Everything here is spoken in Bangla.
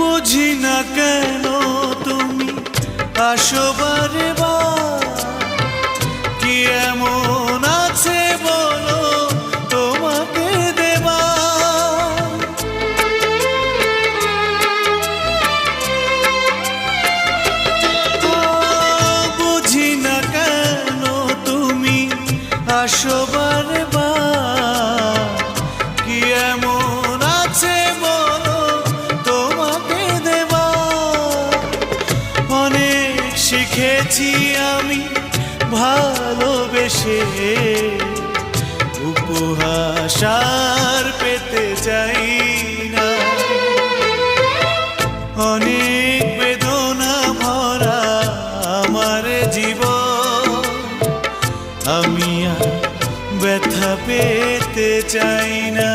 বুঝি না কেন তুমি আসো বারে বার, কি এমন আছে বলো তোমাকে দেবা। বুঝি না কেন তুমি আসো বারে বার, কি এমন আছে বলো তোমাকে দেবা। অনেক শিখেছি আমি ভালোবেসে, উপহাস আর পেতে চাই না। অনেক বেদনা ভরা আমার জীবন, আমি আর ব্যথা পেতে চাই না।